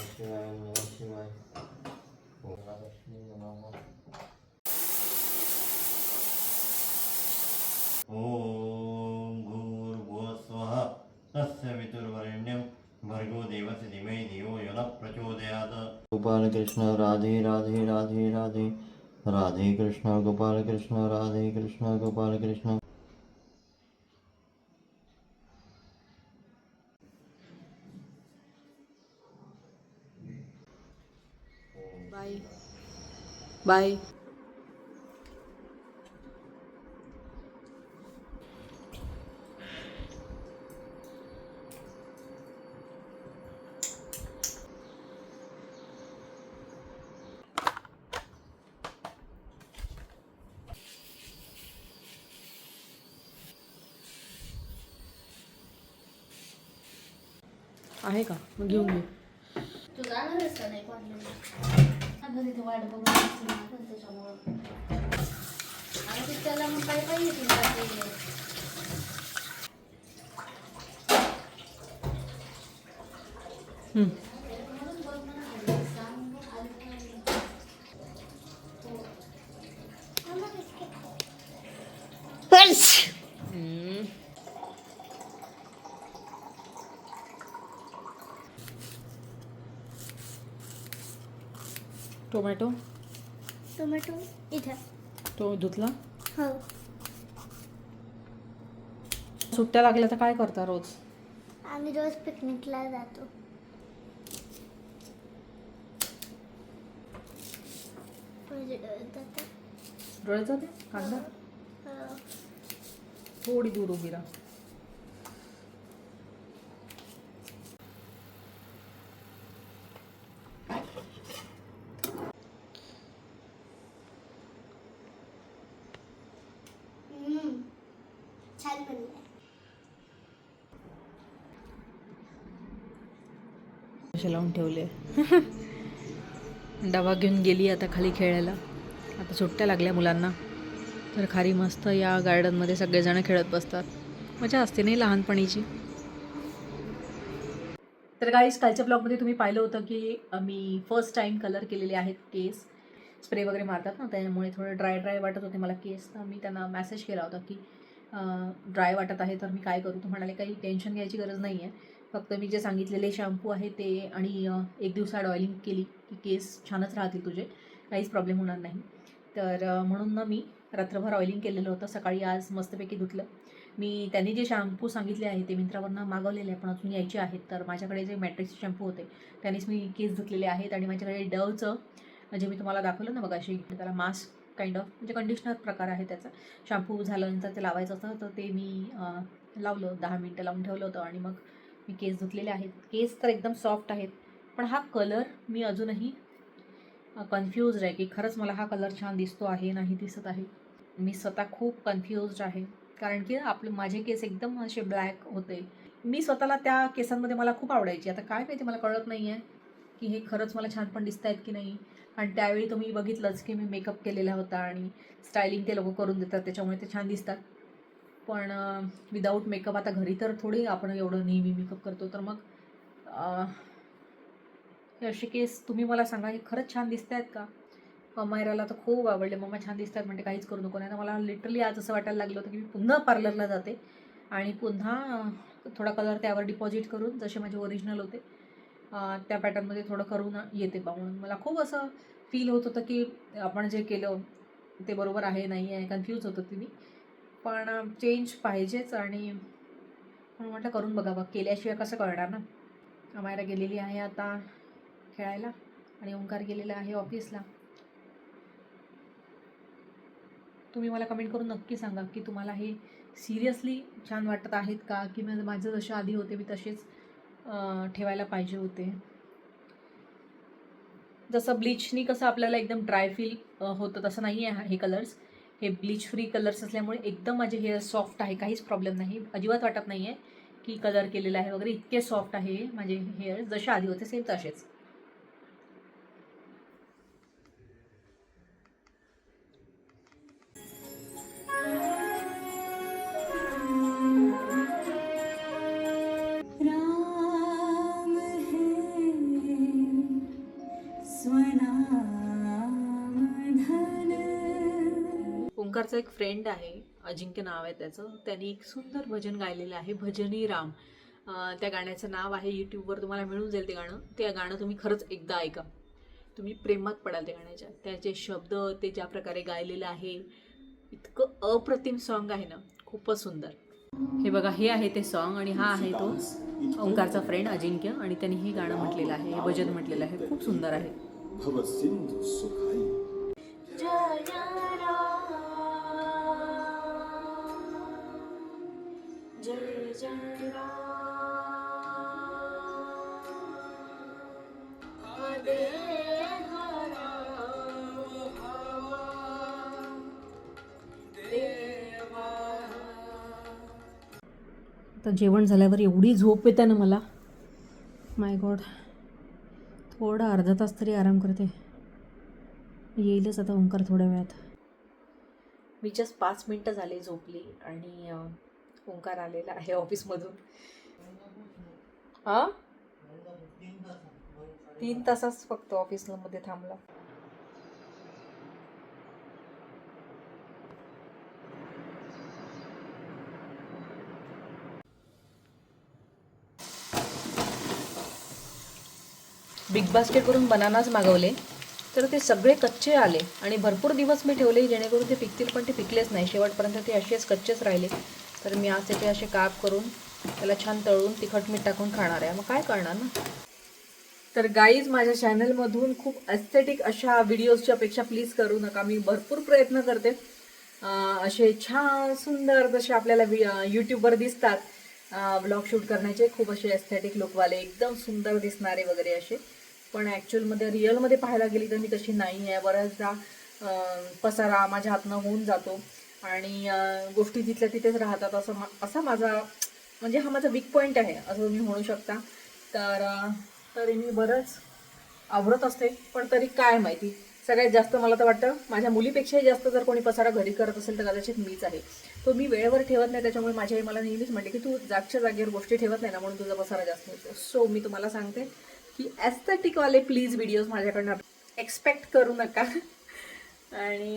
शिवाय ओम नमः शिवाय ओम महालक्ष्मी नमः ओम भूर्भुवः स्वः तस्य वितुर्वरेण्यं भर्गो देवस्य धीमहि धियो यो नः प्रचोदयात्। गोपाल कृष्ण राधे राधे राधे राधे राधे कृष्ण गोपाल कृष्ण राधे कृष्ण गोपाल कृष्ण। Bye bye. आहे का? मग घेऊन घे. तू जाणार आहेस का नाही कॉलेजला? घरी तर वाट बघून बसली ना पण त्याच्यामुळं आणि ते त्याला मग काय पाहिजे तुला टोमॅटो टोमॅटो इथे तो धुतला. हो. सुट्ट्या लागल्या तर काय करता रोज? आम्ही रोज पिकनिकला जातो. डोळ्यात जाते कांदा. थोडी दूर उभी राहा. छान बनलंय. लावून ठेवले. डबा घेऊन गेली आता खाली खेळायला. आता सुट्ट्या लागल्या मुलांना तर खाली मस्त या गार्डनमध्ये सगळेजण खेळत बसतात. मजा असते नाही लहानपणीची. तर गाईस कालच्या ब्लॉगमध्ये तुम्ही पाहिलं होतं की मी फर्स्ट टाईम कलर केलेले आहेत केस. स्प्रे वगैरे मारतात ना त्यामुळे थोडं ड्राय वाटत होते मला केस. तर मी त्यांना मेसेज केला होता की ड्राय वाटत आहे तर मी काय करू. तर म्हणाले काही टेन्शन घ्यायची गरज नाही आहे. फक्त मी जे सांगितलेले शॅम्पू आहे ते आणि 1 दिवसाआड ऑइलिंग केली की केस छानच राहतील तुझे, काहीच प्रॉब्लेम होणार नाही. तर म्हणून ना मी रात्रभर ऑइलिंग केलेलं होतं. सकाळी आज मस्तपैकी धुतलं. मी त्यांनी जे शॅम्पू सांगितले आहे ते मिंत्रावरनं मागवलेले आहे पण अजून यायचे आहेत. तर माझ्याकडे जे मॅट्रिक्स शॅम्पू होते त्यांनीच मी केस धुतलेले आहेत. आणि माझ्याकडे डवचं म्हणजे मी तुम्हाला दाखवलं ना बघा अशी त्याला मास्क काइंड ऑफ म्हणजे कंडिशनर प्रकार आहे त्याचा. शॅम्पू झाल्यानंतर ते लावायचं असतं तर ते मी लावलं. 10 मिनटं लावून ठेवलं होतं आणि मग मी केस धुतलेले आहेत. केस तर एकदम सॉफ्ट आहेत पण हा कलर मी अजूनही कन्फ्यूज्ड आहे की खरंच मला हा कलर छान दिसतो आहे नाही दिसत आहे. मी स्वतः खूप कन्फ्युज्ड आहे कारण की माझे केस एकदम असे ब्लॅक होते. मी स्वतःला त्या केसांमध्ये मला खूप आवडायची. आता काय माहिती मला कळत नाही आहे की हे खरंच मला छान पण दिसत आहेत की नाही. आणि त्यावेळी तुम्ही बघितलंच की मी मेकअप केलेला होता आणि स्टायलिंग ते लोक करून देतात त्याच्यामुळे ते छान दिसतात. पण विदाऊट मेकअप आता घरी तर थोडी आपण एवढं नेहमी मेकअप करतो. तर मग हे असे केस तुम्ही मला सांगा हे खरंच छान दिसत आहेत का. अमायराला तर खूप आवडले. मम्मा छान दिसत आहेत म्हणते काहीच करू नको. नाही तर मला लिटरली आज असं वाटायला लागलं होतं की मी पुन्हा पार्लरला जाते आणि पुन्हा थोडा कलर त्यावर डिपॉझिट करून जसे माझे ओरिजिनल होते त्या पॅटर्नमध्ये थोडं करून येते बा. म्हणून मला खूप असं फील होत होतं की आपण जे केलं ते बरोबर आहे नाही आहे कन्फ्यूज होत होती मी. पण चेंज पाहिजेच आणि म्हणून म्हटलं करून बघावं. केल्याशिवाय कसं कळणार ना. अमायरा गेलेली आहे आता खेळायला आणि ओंकार गेलेला आहे ऑफिसला. तुम्ही मला कमेंट करून नक्की सांगा की तुम्हाला हे सिरियसली छान वाटत आहेत का की माझं जसे आधी होते मी तसेच ठेवायला पाहिजे होते. जसं ब्लीचनी कसं आपल्याला एकदम ड्राय फील होतं तसं नाही आहे हे कलर्स. हे ब्लीच फ्री कलर्स असल्यामुळे एकदम माझे हेअर सॉफ्ट आहे. काहीच प्रॉब्लेम नाही. अजिबात वाटत नाही आहे की कलर केलेला आहे वगैरे. इतके सॉफ्ट आहे माझे हेअर जसे आधी होते सेम तसेच. ओंकारचा एक फ्रेंड आहे, अजिंक्य नाव आहे त्याचं. त्यांनी एक सुंदर भजन गायलेलं आहे, भजनी राम. त्या गाण्याचं नाव आहे, यूट्यूबवर तुम्हाला मिळून जाईल ते गाणं. ते गाणं तुम्ही खरंच एकदा ऐका, तुम्ही प्रेमात पडाल त्या गाण्याच्या. त्याचे शब्द, ते ज्या प्रकारे गायलेलं आहे, इतकं अप्रतिम सॉन्ग आहे ना, खूपच सुंदर. हे बघा, हे आहे ते सॉन्ग आणि हा आहे तो ओंकारचा फ्रेंड अजिंक्य, आणि त्यांनी हे गाणं म्हटलेलं आहे, हे भजन म्हटलेलं आहे, खूप सुंदर आहे. जय जय आता जेवण झाल्यावर एवढी झोप येते ना मला, माय गॉड. थोडा अर्धा तास तरी आराम करते, येईलच आता ओंकार थोड्या वेळात. मी जस्ट 5 मिनटं झाले झोपली आणि ओंकार आलेला आहे ऑफिसमधून. 3 तासच फक्त ऑफिसमध्ये थांबला. बिग बास्केटवरून बनानाच मागवले, तर ते सगळे कच्चे आले आणि भरपूर दिवस मी ठेवले जेणेकरून ते पिकतील, पण ते पिकलेच नाही. शेवटपर्यंत ते असेच कच्चेच राहिले. तर मी आज त्याचे असे काप करून त्याला छान तळून तिखट मीठ टाकून खाणार आहे. मग काय करणार ना. तर गाईज, माझ्या चॅनलमधून खूप एस्थेटिक अशा व्हिडिओजची अपेक्षा प्लीज करू नका. मी भरपूर प्रयत्न करते असे छान सुंदर जसे आपल्याला यूट्यूबवर दिसतात व्लॉग शूट करण्याचे, खूप असे एस्थेटिक लुकवाले, एकदम सुंदर दिसणारे वगैरे असे. पण ॲक्च्युअलमध्ये रिअलमध्ये पाहायला गेली तर मी तशी नाही आहे. बऱ्याचदा पसारा माझ्या हातनं होऊन जातो आणि गोष्टी तिथल्या तिथेच राहतात. असा माझा म्हणजे हा माझा वीक पॉईंट आहे असं तुम्ही म्हणू शकता. तर तरी मी बरंच आवरत असते, पण तरी काय माहिती, सगळ्यात जास्त मला तर वाटतं माझ्या मुलीपेक्षाही जास्त जर कोणी पसारा घरी करत असेल तर कदाचित मीच आहे. तो मी वेळेवर ठेवत नाही, त्याच्यामुळे माझी आई मला नेहमीच म्हणते की तू जागच्या जागेवर गोष्टी ठेवत नाही ना, म्हणून तुझा पसारा जास्त होतो. सो मी तुम्हाला सांगते की एस्थेटिकवाले प्लीज व्हिडिओज माझ्याकडनं एक्सपेक्ट करू नका. आणि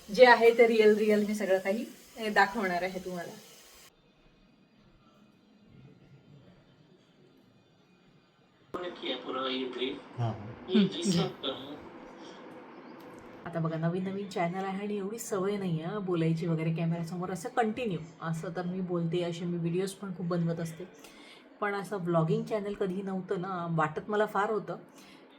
जे आहे ते रिअल मी सगळं काही दाखवणार आहे तुम्हाला. आता बघा, नवीन चॅनल आहे आणि एवढी सवय नाही आहे बोलायची वगैरे कॅमेऱ्यासमोर असं कंटिन्यू. असं तर मी बोलते, असे मी व्हिडिओज पण खूप बनवत असते, पण असं व्लॉगिंग चॅनल कधीही नव्हतं ना. वाटत मला फार होतं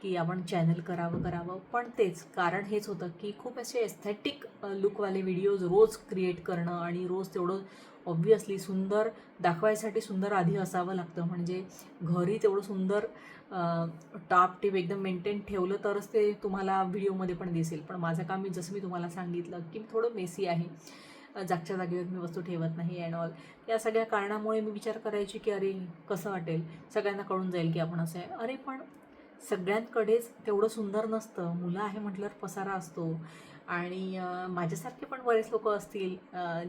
की आपण चॅनल करावं, पण तेच कारण हेच होतं की खूप असे एस्थेटिक लुकवाले व्हिडिओज रोज क्रिएट करणं आणि रोज तेवढं ऑब्व्हियसली सुंदर दाखवायसाठी सुंदर आधी असावं लागतं. म्हणजे घरी तेवढं सुंदर टापटीप एकदम मेंटेन ठेवलं तरच ते तुम्हाला व्हिडिओमध्ये पण दिसेल. पण माझं काम, जसं मी तुम्हाला सांगितलं की थोडं मेसी आहे, जागच्या जागेवर मी वस्तू ठेवत नाही अँड ऑल. या सगळ्या कारणामुळे मी विचार करायची की अरे कसं वाटेल, सगळ्यांना कळून जाईल की आपण असं आहे. अरे पण सगळ्यांकडेच तेवढं सुंदर नसतं. मुलं आहे म्हटल्यावर पसारा असतो आणि माझ्यासारखे पण बरेच लोक असतील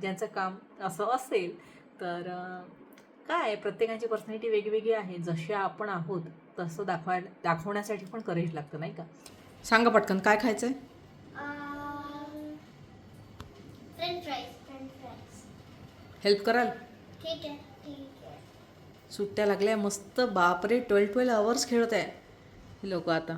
ज्यांचं काम असं असेल. तर काय, प्रत्येकाची पर्सनॅलिटी वेगवेगळी आहे. जसे आपण आहोत तसं दाखवण्यासाठी पण करेज लागतं, नाही का. सांगा पटकन, काय खायचं आहे? French fries. हेल्प कराल? ठीक आहे. सुट्ट्या लागल्या मस्त. बापरे, 12 आवर्स खेळत आहे हे लोक आता.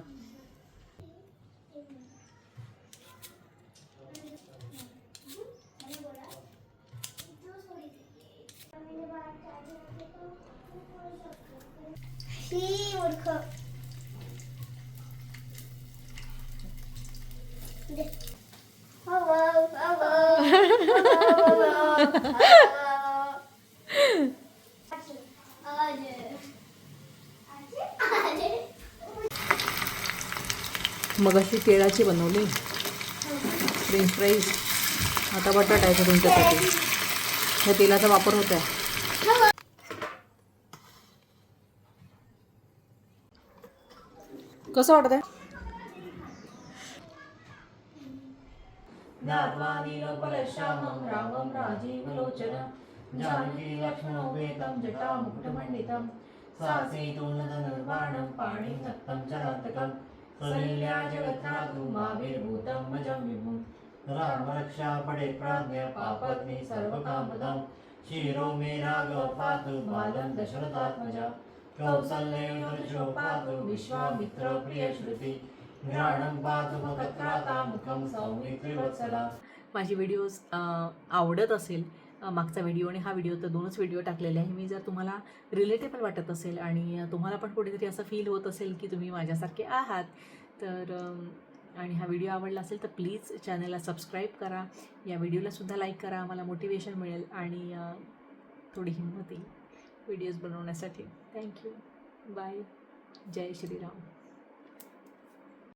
मग अशी केळाची बनवली फ्रेंच फ्राईज. आता बटाटा आहे तुमच्यासाठी. ह्या तेलाचा वापर होत आहे. कसं वाटत आहे? श्यामं रामं राजीवलोचनं जानकी लक्ष्मणोपेतं जटामुकुटमण्डितं सासीतुलधनुर्बाणं पाणिं तप्तं चरान्तकं सलिल्या जगत्रातु माविर्भूतं मजं विभुं राम रक्षा पडे प्राज्ञा पापग्नि सर्वकामदं शिरो मे राघव पातु बालं दशरथात्मजा कौसल्यो पातु विश्वामित्र प्रिय श्रुती घ्राणं पातु भगत्राता मुखं सौमित्रिवत्सला. माझी व्हिडिओज आवडत असेल, मागचा व्हिडिओ आणि हा व्हिडिओ तर दोनच व्हिडिओ टाकलेले आहे मी. जर तुम्हाला रिलेटेबल वाटत असेल आणि तुम्हाला पण कुठेतरी असं फील होत असेल की तुम्ही माझ्यासारखे आहात तर आणि हा व्हिडिओ आवडला असेल तर प्लीज चॅनलला सबस्क्राईब करा, या व्हिडिओलासुद्धा लाईक करा. मला मोटिवेशन मिळेल आणि थोडी हिंमत येईल व्हिडिओज बनवण्यासाठी. थँक्यू. बाय. जय श्रीराम.